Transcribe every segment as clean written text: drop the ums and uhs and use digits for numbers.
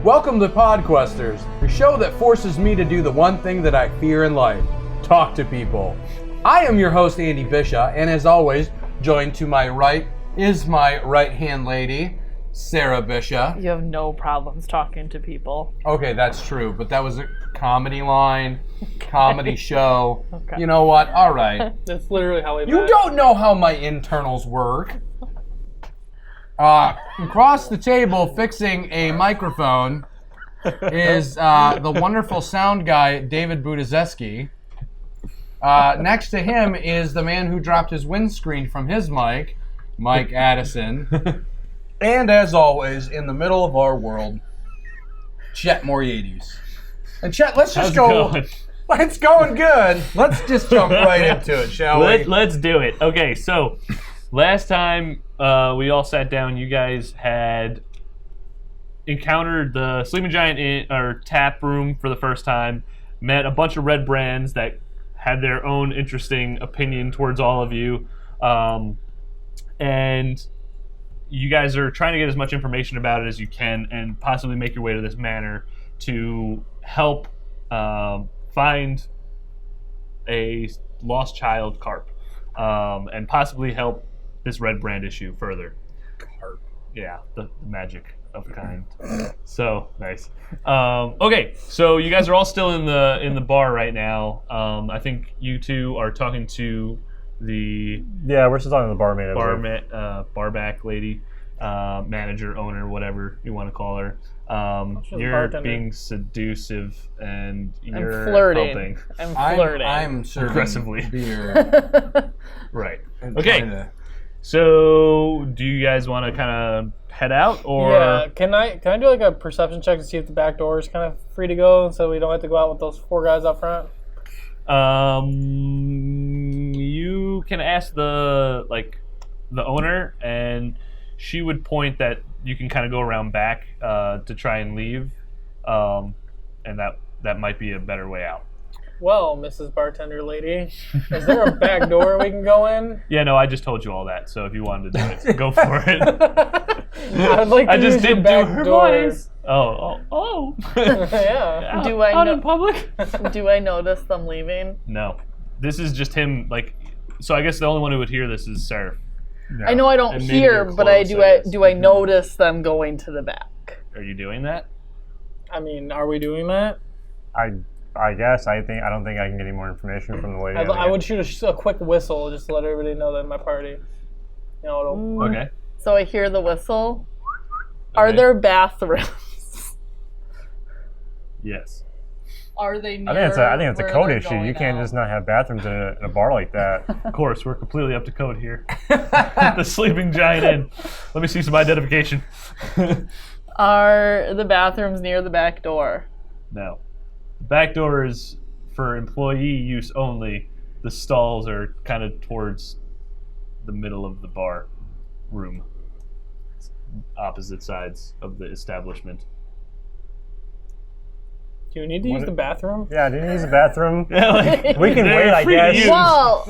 Welcome to Podquesters, the show that forces me to do the one thing that I fear in life, talk to people. I am your host, Andy Bishop, and as always, joined to my right is my right-hand lady, Sarah Bishop. You have no problems talking to people. Okay, that's true, but that was a comedy line, comedy show. Okay. You know what? All right. That's literally how we met. You don't know how my internals work. Across the table, fixing a microphone, is the wonderful sound guy, David Budizeski. Next to him is the man who dropped his windscreen from his mic, Mike Addison. And as always, in the middle of our world, Chet Moriades. And Chet, let's just go. It's going good. Let's just jump right into it, shall we? Let's do it. Okay, so last time we all sat down, you guys had encountered the Sleeping Giant in our tap room for the first time, met a bunch of red brands that had their own interesting opinion towards all of you, and you guys are trying to get as much information about it as you can and possibly make your way to this manor to help find a lost child carp, and possibly help this red brand issue further. Carp. Yeah, the magic of kind. So nice. Okay, so you guys are all still in the bar right now. I think you two are talking to the we're still talking to the barmaid. Barback lady, manager, owner, whatever you want to call her. You're being seductive and you're flirting. helping. I'm flirting. I'm serving aggressively beer. Right. Okay. So, do you guys want to kind of head out, or Yeah, can I do like a perception check to see if the back door is kind of free to go, so we don't have to go out with those four guys up front? You can ask the owner, and she would point that you can kind of go around back to try and leave, and that might be a better way out. Well, Mrs. Bartender Lady, is there a back door we can go in? Yeah, no, I just told you all that, so if you wanted to do it, go for it. I'd like to I just use didn't your do back her door. voice. Oh. Yeah. Do I out know- in public? Do I notice them leaving? No, this is just him. So I guess the only one who would hear this is Seraph. No. I know I don't And maybe hear, you're but close, do I guess. do I notice them going to the back? Are you doing that? I mean, are we doing that? I guess I don't think I can get any more information from the lady. I would shoot a quick whistle just to let everybody know that in my party. You know, it'll... Okay. So I hear the whistle. Are Okay. there bathrooms? Yes. Are they near I think it's a where code they're issue. You going can't out? just not have bathrooms in a bar like that. Of course, we're completely up to code here. The Sleeping Giant Inn. Let me see some identification. Are the bathrooms near the back door? No. The back door is for employee use only. The stalls are kind of towards the middle of the bar room. Opposite sides of the establishment. Do you need to use the bathroom? Yeah, do you use the bathroom? Yeah, We can they're wait, I free to guess. use. Well,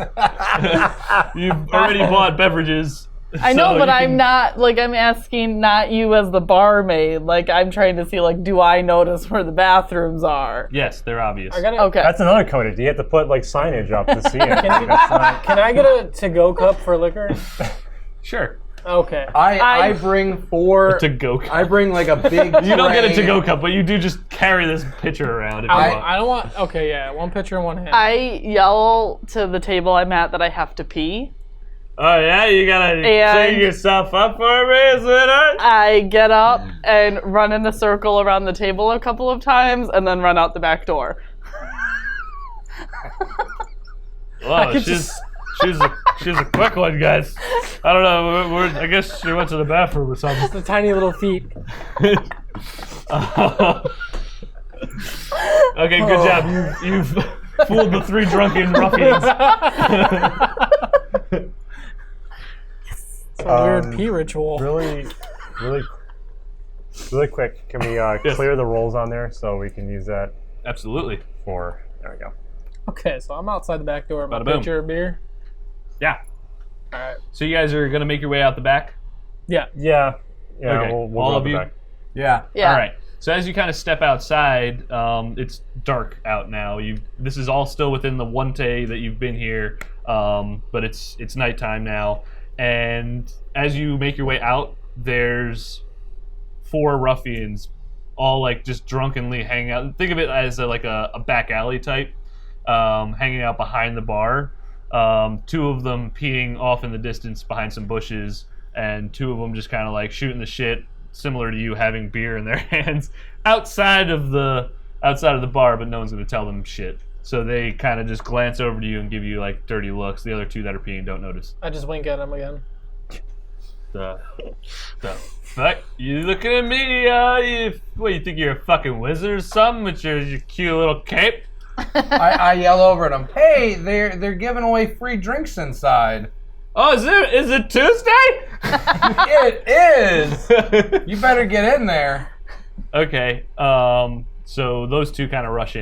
You've already bought beverages. I know, so but you I'm can- not, I'm asking not you as the barmaid. I'm trying to see, do I notice where the bathrooms are? Yes, they're obvious. Okay. That's another code issue. You have to put signage up to see it. Can I get a to-go cup for liquor? Sure. Okay. I bring four. To-go cup. I bring a big. You don't get a tray. to-go cup, but you do just carry this pitcher around if you want. I don't want... Okay, yeah. One pitcher in one hand. I yell to the table I'm at that I have to pee. Oh yeah, you gotta clean yourself up for me, sweetheart? I get up and run in a circle around the table a couple of times and then run out the back door. Wow, she's a quick one, guys. I don't know. I guess she went to the bathroom or something. The tiny little feet. Okay, good job. You've fooled the three drunken ruffians. It's a weird pee ritual. Really quick, can we clear the rolls on there so we can use that Absolutely. for... There we go. Okay, so I'm outside the back door. My Bada boom. pitcher of beer. Yeah. All right. So you guys are gonna make your way out the back? Yeah. Yeah. Okay. We'll All go of out the you? back. Yeah. Yeah. All right. So as you kind of step outside, it's dark out now. This is all still within the one day that you've been here, but it's nighttime now. And as you make your way out, there's 4 ruffians, all like just drunkenly hanging out. Think of it as a back alley type, hanging out behind the bar. 2 of them peeing off in the distance behind some bushes, and 2 of them just kind of like shooting the shit, similar to you having beer in their hands outside of the bar, but no one's going to tell them shit. So they kind of just glance over to you and give you like dirty looks. The other 2 that are peeing don't notice. I just wink at him again. The fuck? You looking at me? What, you think you're a fucking wizard or something with your cute little cape? I yell over at them, hey, they're giving away free drinks inside. Oh, is it Tuesday? It is! You better get in there. Okay, so those 2 kind of rush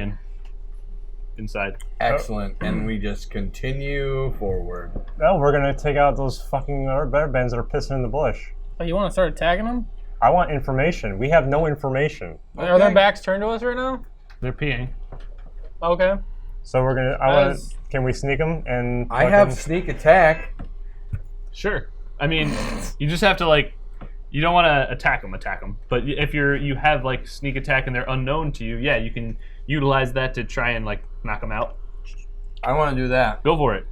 inside. Excellent, and we just continue forward. Well, we're gonna take out those fucking bear bands that are pissing in the bush. Oh, you want to start attacking them? I want information. We have no information. Are their backs turned to us right now? They're peeing. Okay. So we're gonna. Can we sneak them? And I have sneak attack. Sure. I mean, you just have to you don't want to attack them. But if you have like sneak attack and they're unknown to you, yeah, you can utilize that to try and like knock them out. I want to do that. Go for it.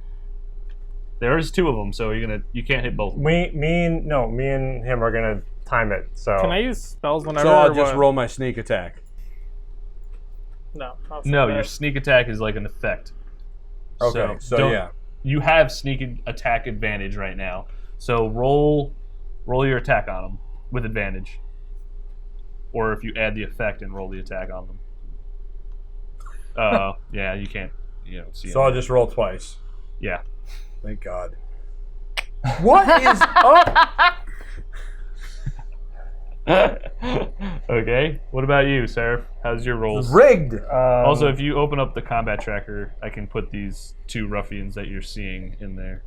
There's 2 of them, so you can't hit both. Me and him are gonna time it. So Can I use spells whenever? So I'll or just what? roll my sneak attack. No. No, your sneak attack is like an effect. Okay, so yeah. You have sneak attack advantage right now. So roll your attack on them with advantage. Or if you add the effect and roll the attack on them. Yeah, you can't. You don't see So I'll them. just roll twice. Yeah. Thank God. What is up? Okay. What about you, Seraph? How's your rolls? Rigged. Also, if you open up the combat tracker, I can put these 2 ruffians that you're seeing in there.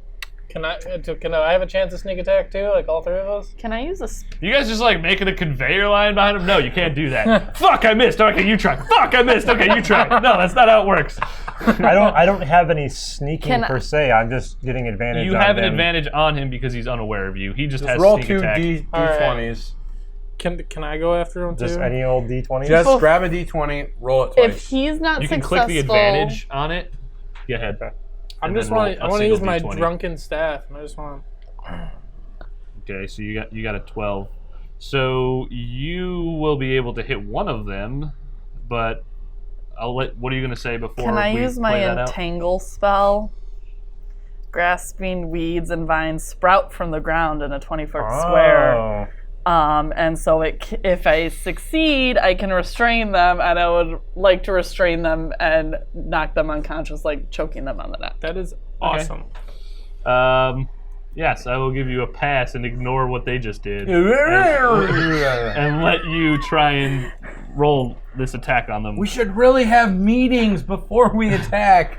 Can I have a chance to sneak attack too? Like all 3 of us? Can I use a? You guys just like making a conveyor line behind them? No, you can't do that. Fuck, I missed. Okay, you try. Fuck, I missed. Okay, you try. No, that's not how it works. I don't have any sneaking Can I- per se. I'm just getting advantage. You on have an them. advantage on him because he's unaware of you. He just has Roll sneak 2 attack. D20s. Can I go after him too? Just any old D20. Just grab a D20, roll it twice. If he's not You can successful, click the advantage on it. Go ahead. I And just then roll want. a I want to use single my D20. drunken staff, and I just want. Okay, so you got a 12. So you will be able to hit one of them, but what are you going to say before can I we use play my that out? entangle spell? Grasping weeds and vines sprout from the ground in a 20-foot square. And so if I succeed, I can restrain them, and I would like to restrain them and knock them unconscious, like choking them on the neck. That is awesome. Yes, I will give you a pass and ignore what they just did, and let you try and roll this attack on them. We should really have meetings before we attack.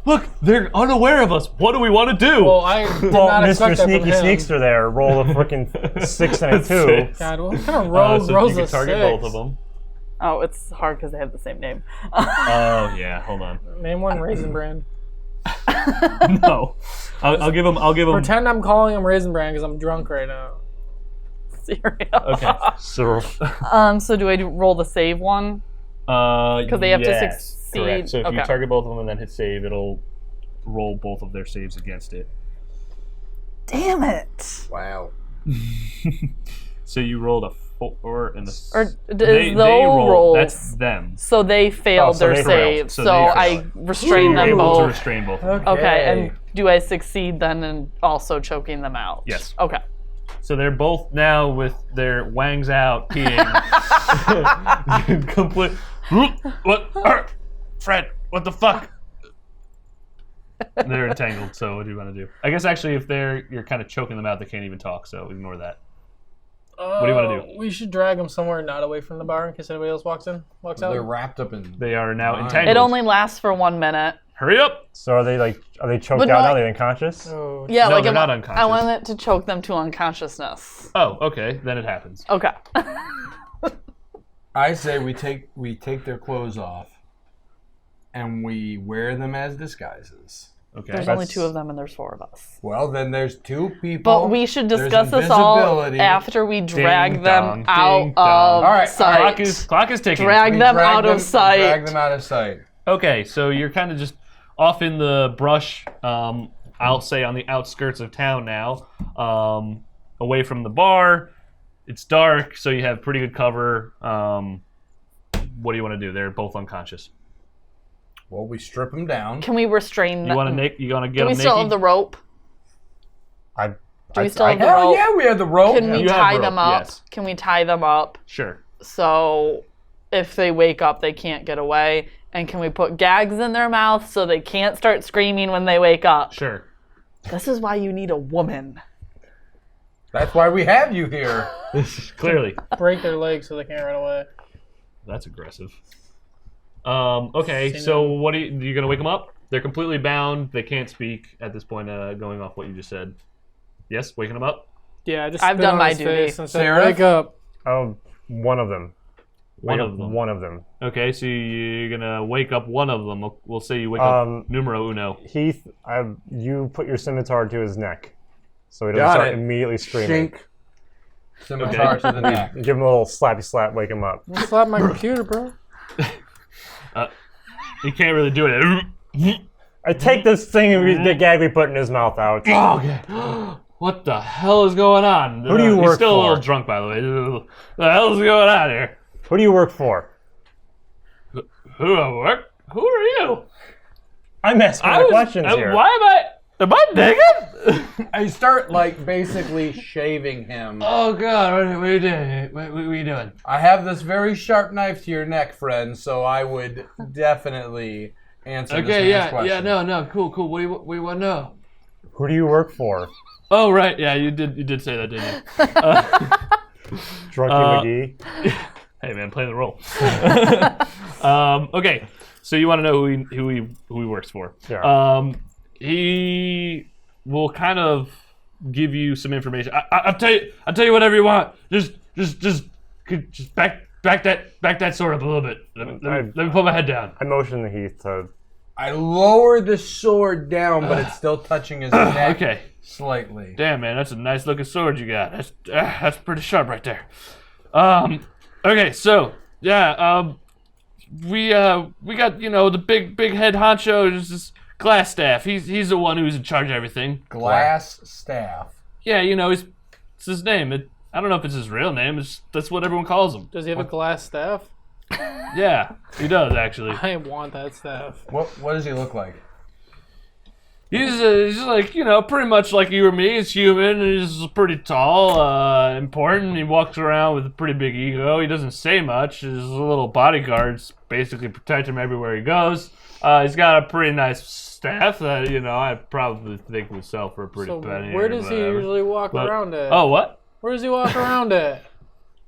Look, they're unaware of us. What do we want to do? Well, I did Well, not Mr. expect that from Sneaky him. Sneakster there, roll a freaking 6 and a 2. God, what kind of rogue so rolls you can a target 6? both of them. Oh, it's hard because they have the same name. Oh yeah, hold on. Name one Raisin Bran. No, I'll give them. Pretend I'm calling him Raisin Bran because I'm drunk right now. Cereal. Okay. So. So do I roll the save one? Because they have to succeed. Correct. So if you Okay. target both of them and then hit save, it'll roll both of their saves against it. Damn it! Wow. So you rolled a 4 and a. Or they roll rolls. That's them. So they failed so their they save. failed. So So they I failed. restrain You're them able to both. restrain both. Okay, and do I succeed then in also choking them out? Yes. Okay. So they're both now with their wangs out, peeing. Complete. What? Fred, what the fuck? They're entangled. So what do you want to do? I guess actually, if you're kind of choking them out, they can't even talk. So ignore that. What do you want to do? We should drag them somewhere not away from the bar in case anybody else walks out. They're wrapped up in. They are now Fine. entangled. It only lasts for 1 minute. Hurry up! So are they choked But out not- now? Are they unconscious? Oh, Yeah, No, like they're not I unconscious. want it to choke them to unconsciousnessness. Oh, okay. Then it happens. Okay. I say we take their clothes off, and we wear them as disguises. Okay. There's only 2 of them and there's 4 of us. Well, then there's 2 people. But we should There's discuss this all invisibility. after we drag Ding them dong, out ding of dong. All right, sight. Clock is ticking. Drag We them drag out of sight. Drag them out of sight. Okay, so you're kind of just off in the brush. I'll say on the outskirts of town now, away from the bar. It's dark, so you have pretty good cover. What do you want to do? They're both unconscious. Well, we strip them down. Can we restrain them? You want to get Do them we naked? still have the rope? I, Do we still have the Hell rope? yeah, we have the rope. Can we You have tie rope, them up? yes. Can we tie them up Sure. so if they wake up, they can't get away? And can we put gags in their mouth so they can't start screaming when they wake up? Sure. This is why you need a woman. That's why we have you here. Clearly. Break their legs so they can't run away. That's aggressive. Okay, so what are you gonna wake them up? They're completely bound. They can't speak at this point. Going off what you just said. Yes, waking them up. Yeah, I just I've spit done on my his duty. face and said, Sarah? wake up. Oh, one of them. One Wake of up them. One of them. Okay, so you're gonna wake up one of them. We'll say you wake up numero uno. Heath, you put your scimitar to his neck, so he doesn't Got start it. immediately screaming. Shink. Scimitar to the neck. Give him a little slappy slap, wake him up. Don't slap my computer, bro. You can't really do it. I take this thing and the gag we put in his mouth out. Okay. What the hell is going on? Who do you He's work still a for? little drunk, by the way. The hell is going on here? Who do you work for? Who do I work? Who are you? I'm asking the questions here. Why am I naked? I start like basically shaving him. Oh God! What are you doing? What are you doing? I have this very sharp knife to your neck, friend, so I would definitely answer this man's question. no, cool. What do you want to know? Who do you work for? Oh right, yeah, you did say that, didn't you? Drunky McGee. Hey man, play the role. Okay, so you want to know who he works for? Yeah. He will kind of give you some information. I'll tell you whatever you want. Just back that sword up a little bit. Let me put my head down. I motion the Heath to. I lower the sword down, but it's still touching his neck Okay. slightly. Damn man, that's a nice looking sword you got. That's pretty sharp right there. Okay, so yeah, we got the big head honcho, just this Glass staff. He's the one who's in charge of everything. Glass staff. Yeah, it's his name. I don't know if it's his real name. That's what everyone calls him. Does he have a glass staff? Yeah, he does actually. I want that staff. What does he look like? He's like, pretty much like you or me. He's human, and he's pretty tall, important. He walks around with a pretty big ego. He doesn't say much. His little bodyguards basically protect him everywhere he goes. He's got a pretty nice staff that, I probably think would sell for a pretty So penny. where or does he whatever. usually walk But- around at? Oh, what? Where does he walk around at?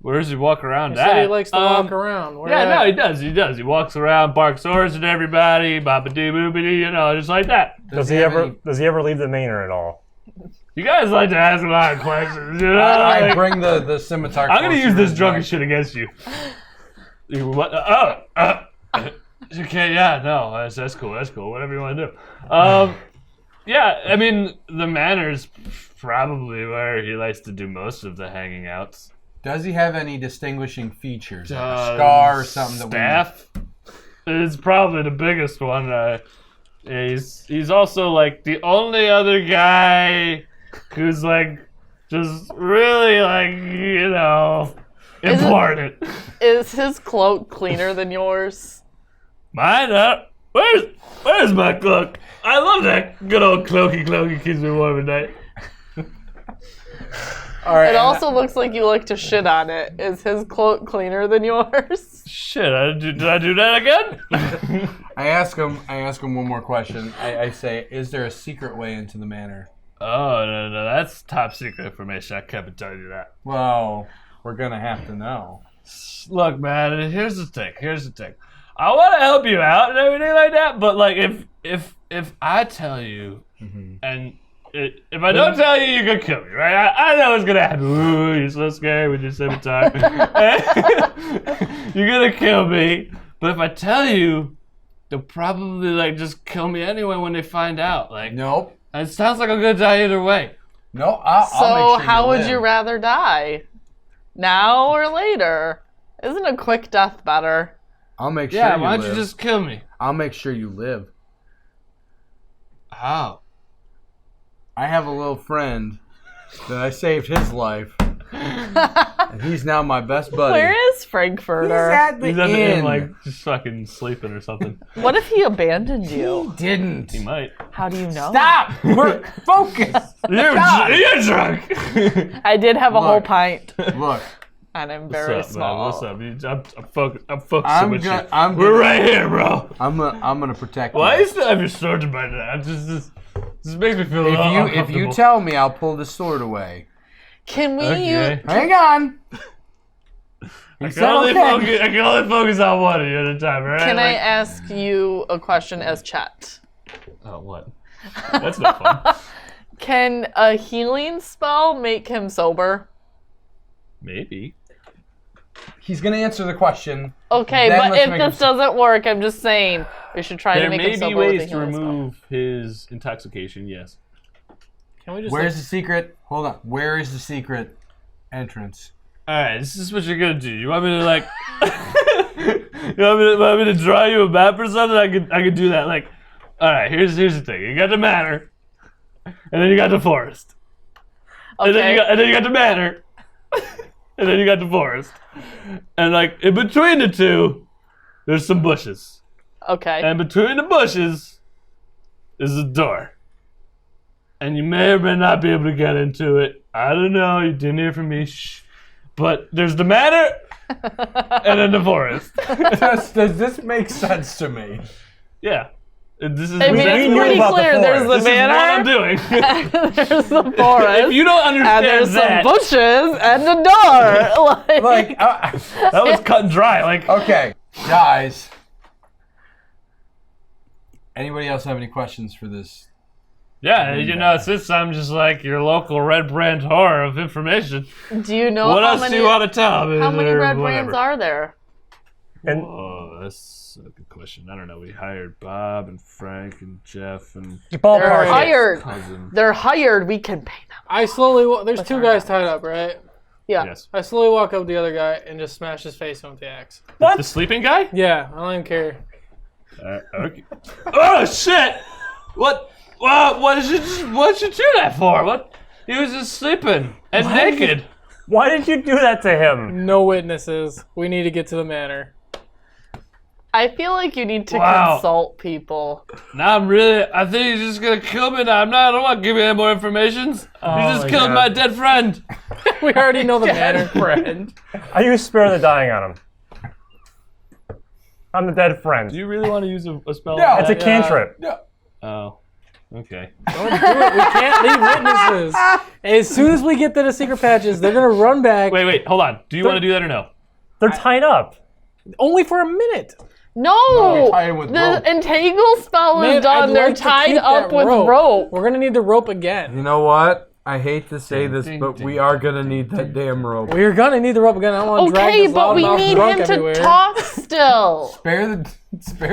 Where does he walk around He at? said he likes to walk around. Where Yeah, at? no, he does. He walks around, barks orders at everybody, baba-dee boobity, just like that. Does he ever leave the manor at all? You guys like to ask a lot of questions, I like- bring the scimitar. I'm gonna closer use to this his drunken neck. shit against you. What? Okay, yeah, no, that's cool, whatever you want to do. Yeah, I mean, the manor's probably where he likes to do most of the hanging outs. Does he have any distinguishing features, like a scar or something? Staff is probably the biggest one. He's also like the only other guy who's like just really like important. Is his cloak cleaner than yours? Mine up. Where's my cloak? I love that good old cloaky keeps me warm at night. All right. It also looks like you like to shit on it. Is his cloak cleaner than yours? Shit, did I do that again? I ask him one more question. I say, is there a secret way into the manor? Oh, no, that's top secret information. I can't tell you that. Well, we're gonna have to know. Look, man, here's the thing. I want to help you out and everything like that, but like if I tell you, and if I don't tell you, you're gonna kill me, right? I know what's gonna happen. Ooh, you're so scary with your scimitar. You're gonna kill me. But if I tell you, they'll probably like just kill me anyway when they find out. Like, Nope. it sounds like I'm gonna die either way. No, I'll So make sure how would live. you rather die? Now or later? Isn't a quick death better? I'll make sure Yeah, you why live. don't you just kill me? I'll make sure you live. How? I have a little friend that I saved his life. And he's now my best buddy. Where is Frankfurter? at the He's at the inn. end, like, just fucking sleeping or something. What if he abandoned you? Didn't. He might. How do you know? Stop! We're focused. You're drunk! I did have a whole Look. pint, Look, and I'm very What's up, small. man? What's up? I'm focusing I'm with go- you. I'm We're gonna- right here, bro. I'm gonna protect Why you. you still have your sword in my hand? This makes me feel If you uncomfortable. tell me, I'll pull the sword away. Can we Okay. use... Hang on. I can only focus on one of you at a time, right? Can I ask you a question as Chet? Oh, what? That's not fun. Can a healing spell make him sober? Maybe. He's gonna answer the question. Okay, Then but let's if make this doesn't work, I'm just saying we should try to There make may him be sober with a ways to healing spell. remove his intoxication, yes. Can we just Where's the secret? Hold on. Where is the secret entrance? Alright, this is what you're gonna do. You want me to like want me to draw you a map or something? I could do that. Like, alright, here's the thing. You got the manor, and then you got the forest. And then you got the manor. And then you got the forest. And like in between the two, there's some bushes. Okay. And between the bushes is a door. And you may or may not be able to get into it. I don't know. You didn't hear from me. Shh. But there's the manor and then the forest. Does this make sense to me? Yeah. This is I mean, exactly it's what pretty about the clear. There's the this is what I'm manor, doing. there's the forest, If you don't and understand there's that, some bushes and a door. Like, that was cut and dry. Like, okay, guys. Anybody else have any questions for this? yeah, you know, since I'm just like your local red brand whore of information, Do you know what how else many, do you want to tell me? how many or red whatever? brands are there? And Oh, that's a good question. I don't know. We hired Bob and Frank and Jeff and They're ballpark it. hired. cousin. They're hired. We can pay them. I slowly there's two guys tied up, right? Yeah. Yes. I slowly walk up to the other guy and just smash his face in with the axe. The sleeping guy? Yeah, I don't even care. Okay. Oh shit! What? What did you do that for? What? He was just sleeping and naked. Why did you do that to him? No witnesses. We need to get to the manor. I feel like you need to Wow. consult people. Now I think he's just gonna kill me now. I don't want to give you any more information. He just my killed God. my dead friend. We already know the manor. Friend. I use spare the dying on him. I'm the dead friend. Do you really want to use a spell? No. like It's a that? cantrip. Oh. Okay. Don't do it. We can't leave witnesses. As soon as we get to the secret patches, they're gonna run back. Wait, hold on. Do you want to do that or no? They're tied up. Only for a minute. No, tie 'em with the rope. entangle spell Man, is done. I'd They're like to tied keep up that with rope. We're gonna need the rope again. You know what? I hate to say this, ding, but ding, we are gonna need that damn rope. We're gonna need the rope again. I don't want to drag Okay, this but loud we mouth need drunk him to everywhere. talk still. Spare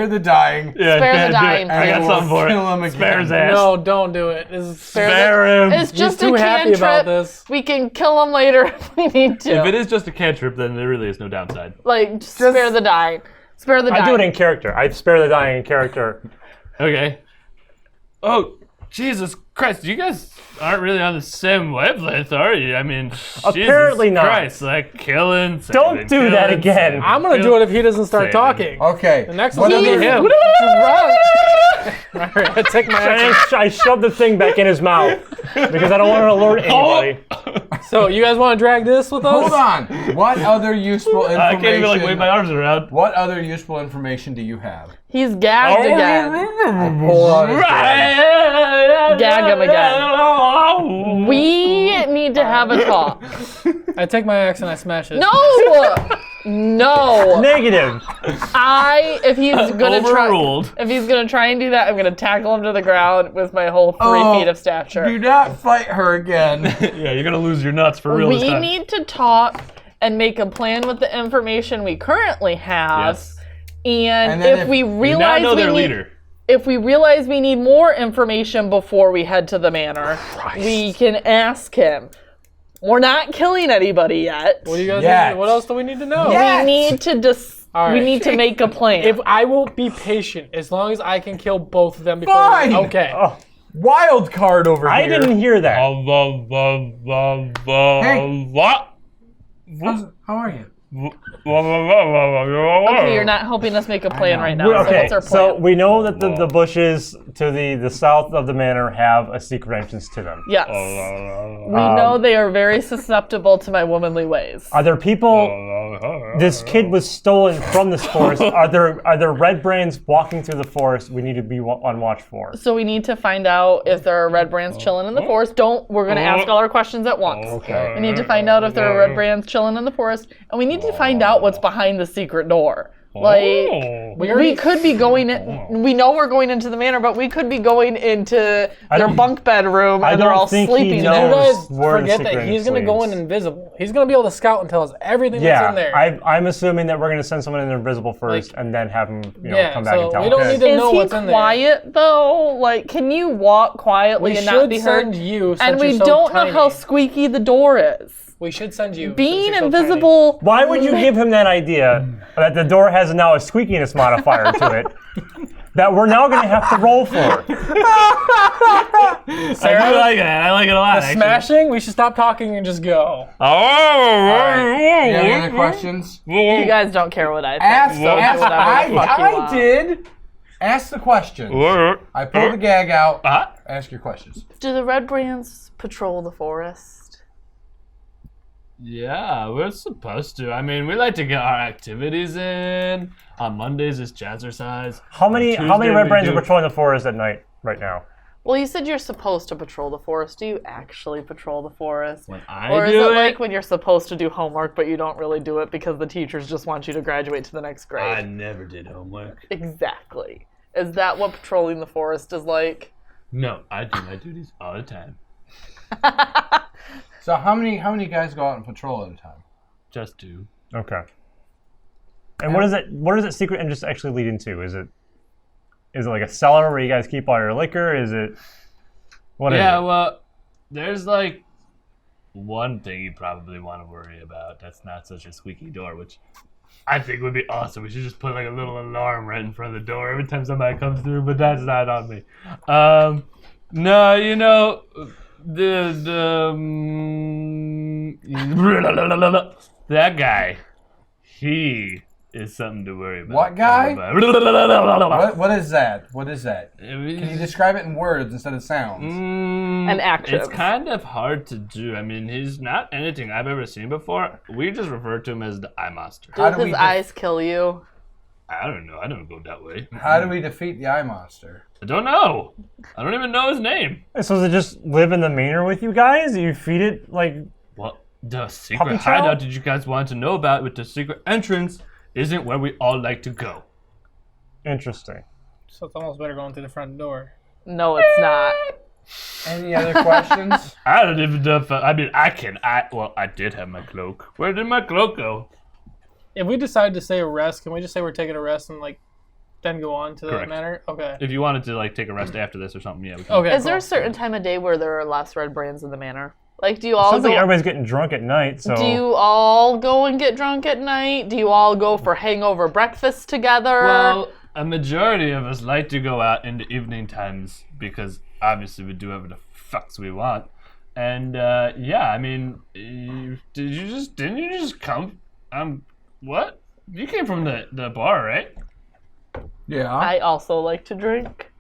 the dying. Yeah, Spare the do it. dying, I got please. something for Kill him it. again. Spare his ass. No, don't do it. This is Spare him. It's He's just too a happy about cantrip. this. We can kill him later if we need to. If it is just a cantrip, then there really is no downside. Like, just spare the dying. Spare the dying. I do it in character. I spare the dying in character. Okay. Oh, Jesus Christ! You guys aren't really on the same wavelength, are you? I mean, Apparently Jesus not. Christ, like killing. Don't saving, do that killing, again. saving, I'm gonna do it if he doesn't start Saving. talking. Okay. The next What one's gonna other- be him. Run. Alright, I take my action. I shoved the thing back in his mouth because I don't want to alert anybody. So, you guys want to drag this with us? Hold on. What other useful I information? can't even like wave my arms around. What other useful information do you have? He's gagged again. Pull out his Right. Gag him again. We need to have a talk. I take my axe and I smash it. No! No. Negative. If he's gonna Overruled. if he's gonna try and do that, I'm gonna tackle him to the ground with my whole 3 feet of stature. Do not fight her again. Yeah, you're gonna lose your nuts for real this We time. need to talk and make a plan with the information we currently have. Yes. And then if we You now realize know their we need, leader. if we realize we need more information before we head to the manor, we can ask him. We're not killing anybody yet. What do you guys Yes. need? What else do we need to know? Yes. We need to All we right. need to make a plan. If I will be patient, as long as I can kill both of them before. Fine. Okay. Oh, Wild card over I here. didn't hear that. What? How are you? okay, you're not helping us make a plan right now. So Okay, what's our plan? so we know that the bushes to the south of the manor have a secret entrance to them. yes. We know they are very susceptible to my womanly ways. Are there people? This kid was stolen from this forest. Are there red brands walking through the forest? We need to be on watch for. So we need to find out if there are red brands chilling in the forest. We're going to ask all our questions at once. Okay. We need to find out if there are red brands chilling in the forest, and we need to find out what's behind the secret door. Like, we could be going in. We know we're going into the manor, but we could be going into their don't- bunk bedroom, I and they're don't all think he sleeping knows. there. You guys where the forget secret that he's going to go in leads. invisible. He's going to be able to scout and tell us everything that's in there. Yeah, I'm assuming that we're going to send someone in invisible first, and then have him come back so and tell we us. don't need to Is know he what's in there. quiet though? Like, can you walk quietly We and not should be heard? send you. Since And we you're so don't know tiny. how squeaky the door is. We should send you. since Being you're so tiny. invisible. Why would you give him that idea that the door has now a squeakiness modifier to it that we're now going to have to roll for? I do like that. I like it a lot, actually. Smashing. We should stop talking and just go. You have any other questions? You guys don't care what I think. Ask. so do whatever the fuck you I want. did. Ask the questions. I pulled the gag out. Ask your questions. Do the red brands patrol the forest? Yeah, we're supposed to. I mean, we like to get our activities in. On Mondays, it's jazzercise. How many Tuesday red we brands do- are patrolling the forest at night right now? Well, you said you're supposed to patrol the forest. Do you actually patrol the forest? When I Or is do it like when you're supposed to do homework, but you don't really do it because the teachers just want you to graduate to the next grade? I never did homework. Exactly. Is that what patrolling the forest is like? No, I do my duties all the time. So how many guys go out and patrol at a time? Just do. Okay. And what does that secret entrance actually lead into? Is it like a cellar where you guys keep all your liquor? Is it what is Yeah, it? well, there's like one thing you probably want to worry about. That's not such a squeaky door, which I think would be awesome. We should just put like a little alarm right in front of the door every time somebody comes through, but that's not on me. No, you know, that guy, he is something to worry about. What guy? What is that? What is that? Can you describe it in words instead of sounds? And actions. It's kind of hard to do. I mean, he's not anything I've ever seen before. We just refer to him as the Eye Monster. How Does do his we eyes kill you? I don't know. I don't go that way. How do we defeat the eye monster? I don't know. I don't even know his name. So does it just live in the manor with you guys? You feed it like Well, the secret Puppy chow? hideout did you guys want to know about with the secret entrance isn't where we all like to go. interesting. So it's almost better going through the front door. No, it's not. Any other questions? I don't even know if I mean, I did have my cloak. Where did my cloak go? If we decide to say a rest, can we just say we're taking a rest and then go on to the Correct. manor? Okay. If you wanted to like take a rest after this or something, yeah. We can. Okay. Is there a cool. certain time of day where there are less red brands in the manor? Like, do you all Sounds like go? everybody's getting drunk at night. So Do you all go and get drunk at night? Do you all go for hangover breakfast together? Well, a majority of us like to go out in the evening times because obviously we do whatever the fucks we want. And yeah, I mean, didn't you just come? What? You came from the bar, right? Yeah. I also like to drink.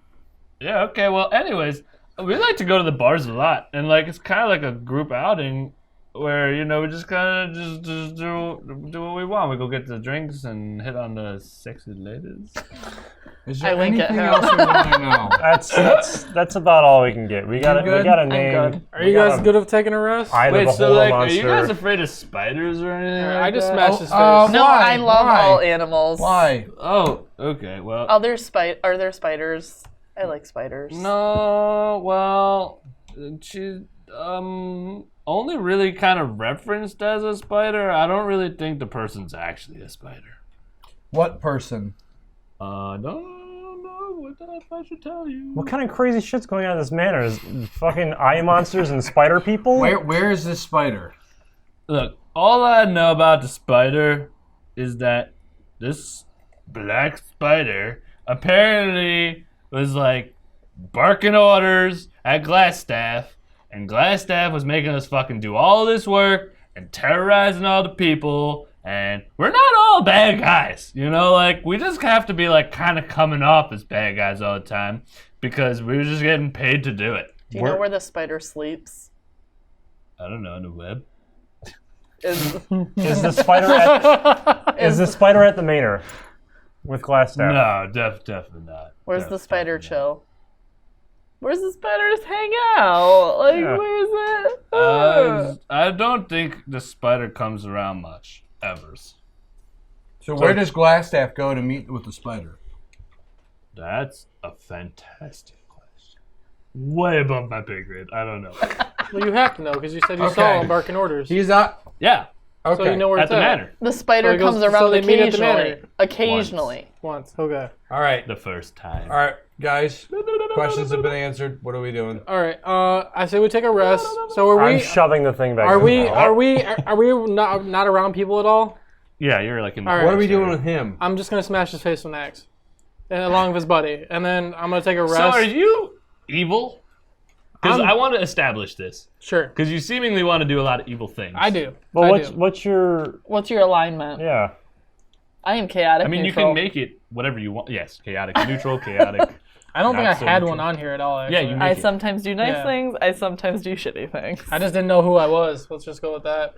Yeah. Okay. Well, anyways, we like to go to the bars a lot, and like it's kind of like a group outing where we just kind of just do what we want. We go get the drinks and hit on the sexy ladies. Is I there wink at anything him. else you want to know? That's about all we can get. We got good? a I'm name. good. Are you guys good at taking a rest? Eye Wait, of the so whole like, monster. are you guys afraid of spiders or anything? I just that? smashed his face. No, Why? I love Why? all animals. Why? Oh, okay. Well, Are there spiders? I like spiders. no. Well, she only really kind of referenced as a spider. I don't really think the person's actually a spider. What person? I don't know what I should tell you. What kind of crazy shit's going on in this manor? Is fucking eye monsters and spider people? Where is this spider? Look, all I know about the spider is that this black spider apparently was like barking orders at Glassstaff, and Glassstaff was making us fucking do all this work and terrorizing all the people, and we're not all bad guys, you know? Like, we just have to be like kind of coming off as bad guys all the time because we're just getting paid to do it. Do you know where the spider sleeps? I don't know, in the web. Is Is the spider at the manor with Glassstaff? No, definitely not. Where's the spider Definitely not. chill? Where's the spiders hang out? Like, Yeah. where's it? I don't think the spider comes around much, ever. So where does Glassstaff go to meet with the spider? That's a fantastic question. Way above my pay grade. I don't know. Well, you have to know because you said you Okay. saw him barking orders. He's up. Yeah, Okay. So you know where at it's the manor. The spider So he goes- comes so around they meet at the occasionally. manor. Occasionally. Once. Okay. All right. The first time. All right, guys. Questions have been answered. What are we doing? All right. I say we take a rest. So are I'm we? shoving the thing back. Are in we? the Are we? Are we not around people at all? Yeah, you're like in the All right. What are we forest doing area. with him? I'm just gonna smash his face with an axe, and along with his buddy, and then I'm gonna take a rest. So are you evil? Because I'm- I want to establish this. Sure. Because you seemingly want to do a lot of evil things. I do. Well, I what's do. what's your What's your alignment? yeah? I am chaotic. I mean, neutral. you can make it whatever you want. Yes, chaotic, neutral, chaotic. I don't think Not I so had neutral. one on here at all. Actually. Yeah, you I make it. sometimes do nice Yeah. things. I sometimes do shitty things. I just didn't know who I was. Let's just go with that.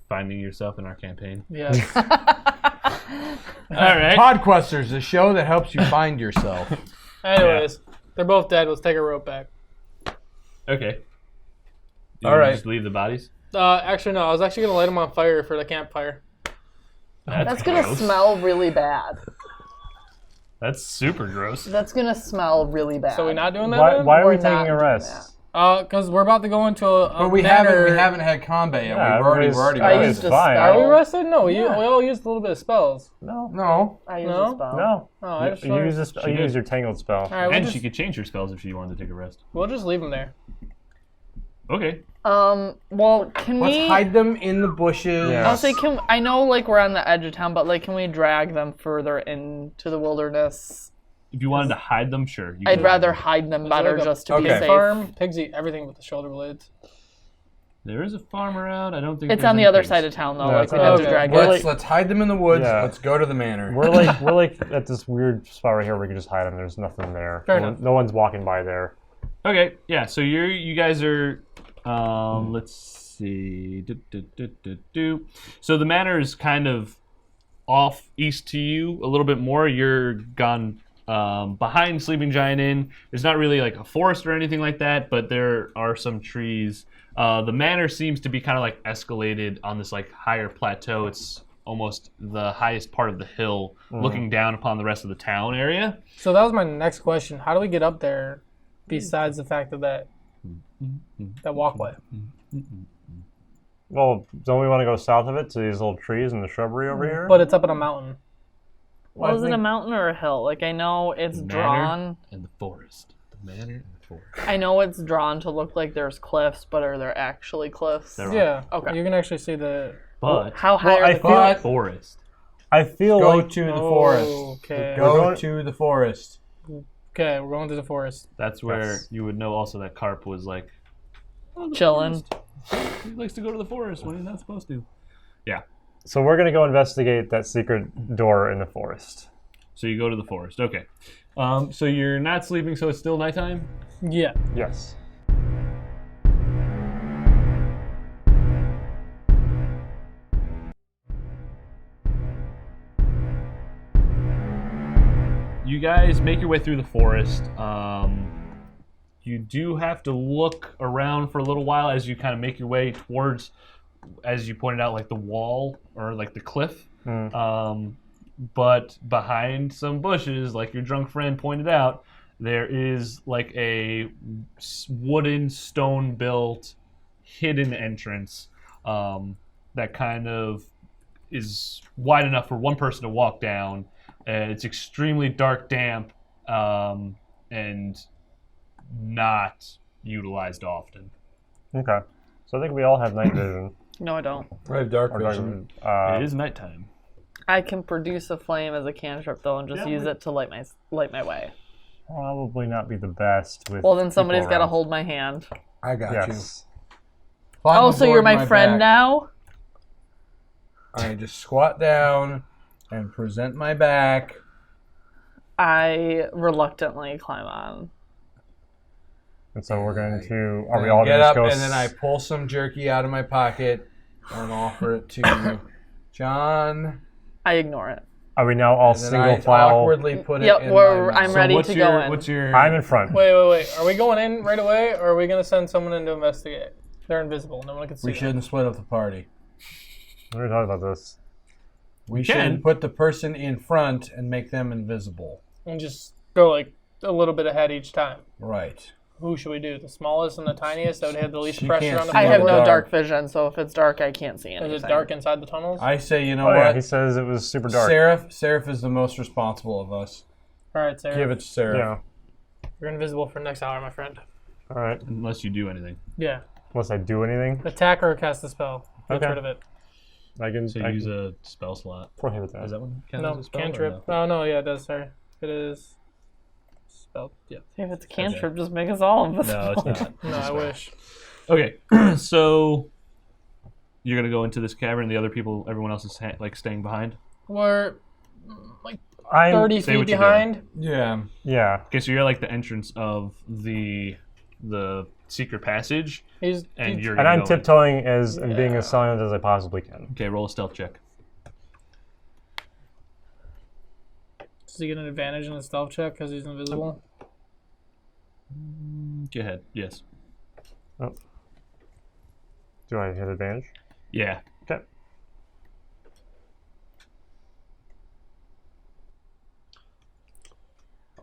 Finding yourself in our campaign. Yes. All right. Podquesters, the show that helps you find yourself. Anyways, they're both dead. Let's take a rope back. Okay. Do you All wanna right. Just leave the bodies. Actually, no. I was actually gonna light them on fire for the campfire. That's gonna gross. smell really bad. That's super gross. That's gonna smell really bad. So we not doing that? Why, then? why are We're we not taking a doing rest? Because we're about to go into a But we manor. haven't had combat yet. Yeah, we're already everybody's- I rested. used a fine. spell. Are we rested? No, we all used a little bit of spells. No, No. I use No? a spell. no. Oh, I just You use this. She You did. use your tangled spell. All right, And she could change her spells if she wanted to take a rest. we'll just leave them there. Okay. Well, can Let's we? hide them in the bushes. Yeah. I'll say, I know, like we're on the edge of town, but like, can we drag them further into the wilderness? If you wanted to hide them, sure. You I'd could. rather hide them better like a just to be Okay. safe. Farm, pigs eat everything with the shoulder blades. There is a farm around. I don't think It's there's on the any other pigs. side of town, though. Yeah, Like it's we'd on have the to other drag side. it. Let's hide them in the woods. Yeah. Let's go to the manor. We're like at this weird spot right here where we can just hide them. There's nothing there. Fair no, enough. no one's walking by there. Okay. Yeah. So you guys are. Let's see. So the manor is kind of off east to you a little bit more. You're gone behind Sleeping Giant Inn. There's not really like a forest or anything like that, but there are some trees. The manor seems to be kind of like escalated on this like higher plateau. It's almost the highest part of the hill, looking down upon the rest of the town area. So that was my next question. How do we get up there besides the fact of that walkway? Well, don't we want to go south of it to these little trees and the shrubbery over here? But it's up on a mountain. Well, is it a mountain or a hill? Like I know it's The drawn. manor and the forest. The manor and the forest. I know it's drawn to look like there's cliffs, but are there actually cliffs? There are. Yeah. Okay. You can actually see the. But How high Well, are I the feel- cliffs? forest. I feel Go like to the forest. Okay. Go going- to the forest. Okay, we're going to the forest. That's where Yes. you would know also that Carp was like Chilling. He likes to go to the forest when he's not supposed to. so. We're gonna go investigate that secret door in the forest. So you go to the forest. Okay. So you're not sleeping, so it's still nighttime? Yeah. Yes. you guys make your way through the forest. You do have to look around for a little while as you kind of make your way towards, as you pointed out, like the wall or like the cliff. But behind some bushes, like your drunk friend pointed out, there is like a wooden, stone-built, hidden entrance that kind of is wide enough for one person to walk down. It's extremely dark, damp, and not utilized often. Okay. So I think we all have night vision. No, I don't. I have dark Or dark vision. vision. It is nighttime. I can produce a flame as a cantrip though, and just use it to light my way. Probably not be the best with. Well, then somebody's got to around. hold my hand. I got Yes. Oh, so you're my friend now? I just squat down and present my back. I reluctantly climb on. And so we're going to. Are we all get going to up go? and then I pull some jerky out of my pocket and offer it to John. I ignore it. Are we now all And then single I file? awkwardly put it Yep, in we're- my I'm mouth. ready what's to your, go in. What's your? I'm in front. Wait. Are we going in right away, or are we gonna send someone in to investigate? They're invisible. No one can see We them. shouldn't split up the party. We're talking about this. We can. should put the person in front and make them invisible. And just go like a little bit ahead each time. Right. Who should we do? The smallest and the tiniest that would have the least She pressure can't on the see I in have the no dark. dark vision, so if it's dark, I can't see anything. Is it dark inside the tunnels? I say, you know Oh yeah, what? he says it was super dark. Seraph is the most responsible of us. All right, Sarah. Give it to Seraph. Yeah. You're invisible for the next hour, my friend. All right. Unless you do anything. Yeah. Unless I do anything, Attack or cast a spell. Get Okay. rid of it. I can. So I use can a spell slot. prohibit that. Is that one count No, as a spell? or cantrip. no? Oh, no, yeah, it does, sorry. It is spell. Yeah. If it's a cantrip, just make us all invisible. No, it's not. No, I wish. Okay, so you're gonna go into this cavern. The other people, everyone else is like staying behind. We're like I'm. 30 Say feet what you're behind. Yeah. Yeah. Okay, so you're at like the entrance of the secret passage, He's and you're. And Gonna I'm go in. tiptoeing and being as silent as I possibly can. Okay, roll a stealth check. Does he get an advantage in the stealth check because he's invisible? Go ahead. Yes. Do I hit advantage? Yeah. Okay.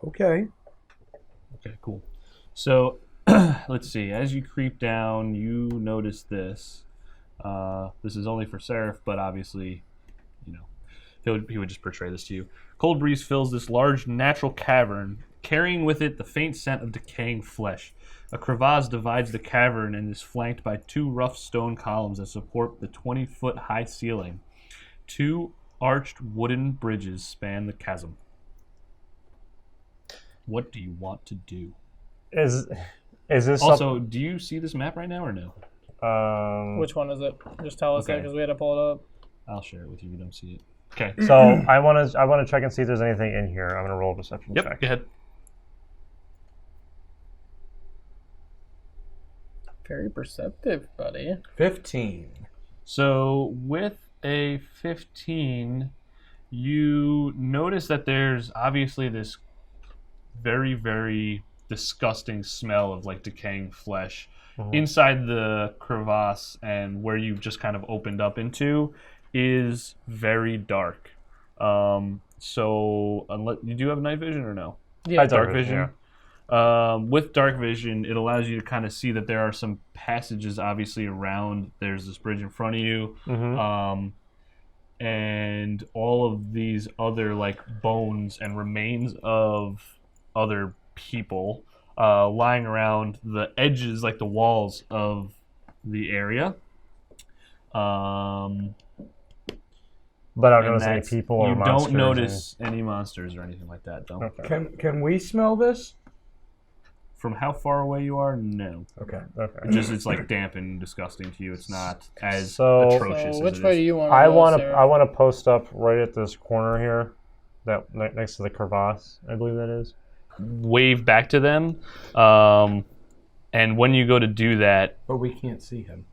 Okay. Okay, cool. So, let's see. As you creep down, you notice this. This is only for Seraph, but obviously, you know, he would just portray this to you. Cold breeze fills this large natural cavern, carrying with it the faint scent of decaying flesh. A crevasse divides the cavern and is flanked by two rough stone columns that support the 20-foot high ceiling. Two arched wooden bridges span the chasm. What do you want to do? Is this Also, do you see this map right now or no? Which one is it? Just tell us that Okay. because we had to pull it up. I'll share it with you if you don't see it. Okay. So I want to check and see if there's anything in here. I'm gonna roll a deception Yep, check. go ahead. Very perceptive, buddy. 15. So with a 15, you notice that there's obviously this very, very disgusting smell of like decaying flesh inside the crevasse, and where you've just kind of opened up into is very dark. So unless you do have night vision or no? Yeah, Dark vision. With dark vision, it allows you to kind of see that there are some passages obviously around. There's this bridge in front of you, and all of these other like bones and remains of other people lying around the edges, like the walls of the area. But I don't And notice any that's- people or you monsters. don't notice any monsters or anything like that, though. Okay. Can we smell this? From how far away you are, no. Okay. Okay. It's like damp and disgusting to you. It's not as So- atrocious So as which it way is. do you want to I go, want to. Sarah? I want to post up right at this corner here, that next to the crevasse. I believe that is. Wave back to them, and when you go to do that, But we can't see him.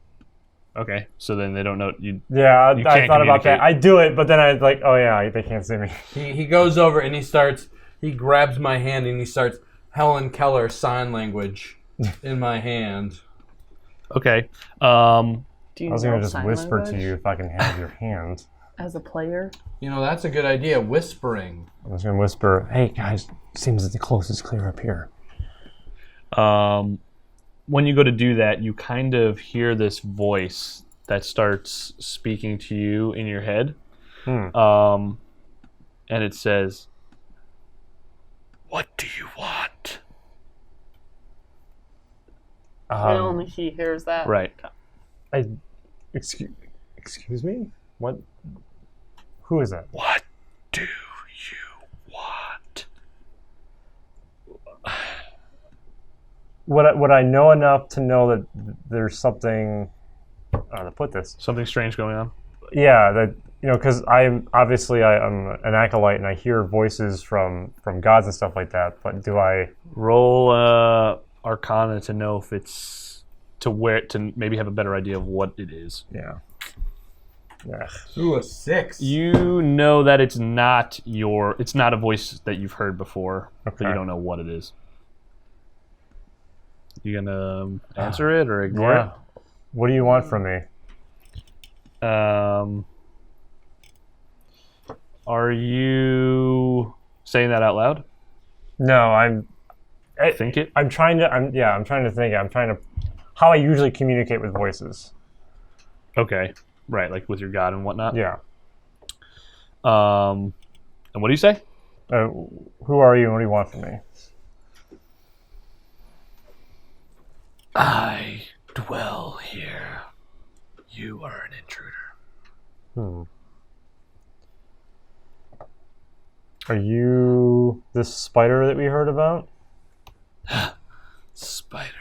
okay, so then they don't know you. Yeah, You I can't thought about that. communicate. I do it, but then I like, oh yeah, they can't see me. He goes over and he starts He grabs my hand and he starts Helen Keller sign language in my hand. Okay. Do you I was know going to just sign whisper language to you if I can have your hand. as a player? You know, that's a good idea, whispering. I was going to whisper, hey guys, seems that the coast is clear up here. When you go to do that, you kind of hear this voice that starts speaking to you in your head. And it says, "What do you want?" And only he hears that. Right. Excuse me? What? Who is that? What do you want? Would I know enough to know that there's something? To put this. Something strange going on? Yeah, that because I'm an acolyte and I hear voices from gods and stuff like that. But do I Roll Arcana to know if it's to maybe have a better idea of what it is. Yeah. Ooh, a 6. You know that it's not a voice that you've heard before, but Okay. you don't know what it is. You gonna answer it or ignore Yeah. What do you want from me? it? Are you saying that out loud? No, Think it. I'm trying to think. How I usually communicate with voices. Okay, right, like with your god and whatnot. Yeah. And what do you say? Who are you and what do you want from me? I dwell here. You are an intruder. Are you this spider that we heard about? Spider.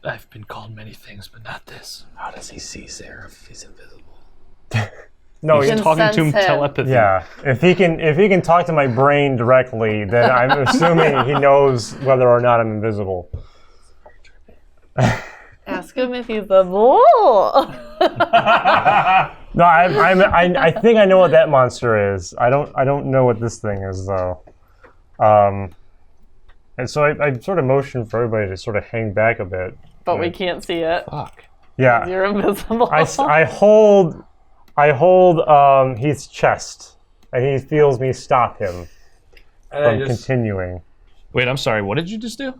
I've been called many things, but not this. How does he see Sarah if he's invisible? No, He's can talking to him sense him. telepathy. yeah. If he can talk to my brain directly, then I'm assuming he knows whether or not I'm invisible. Ask him if he's a bull. No, I think I know what that monster is. I don't know what this thing is though. And so I sort of motion for everybody to sort of hang back a bit. But we can't see it. Fuck. Yeah. You're invisible. I hold Heath's chest, and he feels me stop him And from I just, continuing. Wait, I'm sorry. What did you just do?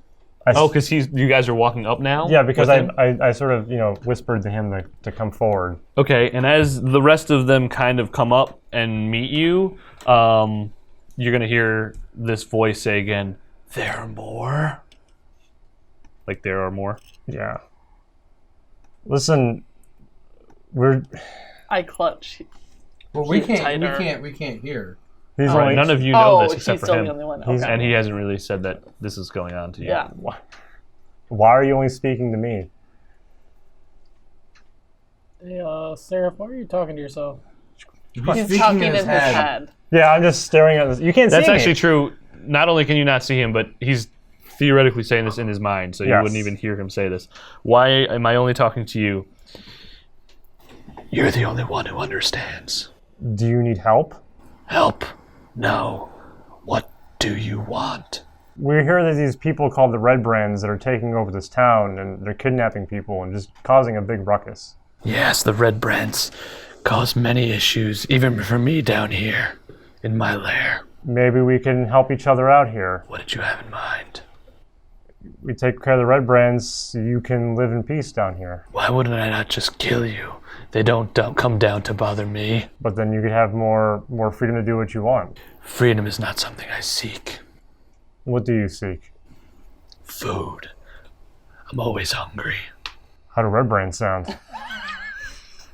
I s- Oh, because you guys are walking up now? yeah, because with him? I sort of whispered to him to come forward. Okay, and as the rest of them kind of come up and meet you, you're going to hear this voice say again, "There are more." Like there are more. Yeah. Listen, I clutch. well, we Keep can't tighter. we can't hear. he's Right, only none of you know this he's except for still him. the only one. He's- Okay. And he hasn't really said that this is going on to you. Yeah. Why are you only speaking to me? Hey, Sarah, why are you talking to yourself? He's speaking talking in in his his head. head. Yeah, I'm just staring at this. You can't That's see actually me. true. Not only can you not see him, but he's theoretically saying this in his mind, so you Yes. wouldn't even hear him say this. Why am I only talking to you? You're the only one who understands. Do you need help? Help? No. What do you want? We hear that these people called the Red Brands that are taking over this town, and they're kidnapping people and just causing a big ruckus. Yes, the Red Brands cause many issues, even for me down here in my lair. Maybe we can help each other out here. What did you have in mind? We take care of the Red Brands so you can live in peace down here. Why wouldn't I not just kill you? They don't come down to bother me. But then you could have more freedom to do what you want. Freedom is not something I seek. What do you seek? Food. I'm always hungry. How do Red Brands sound?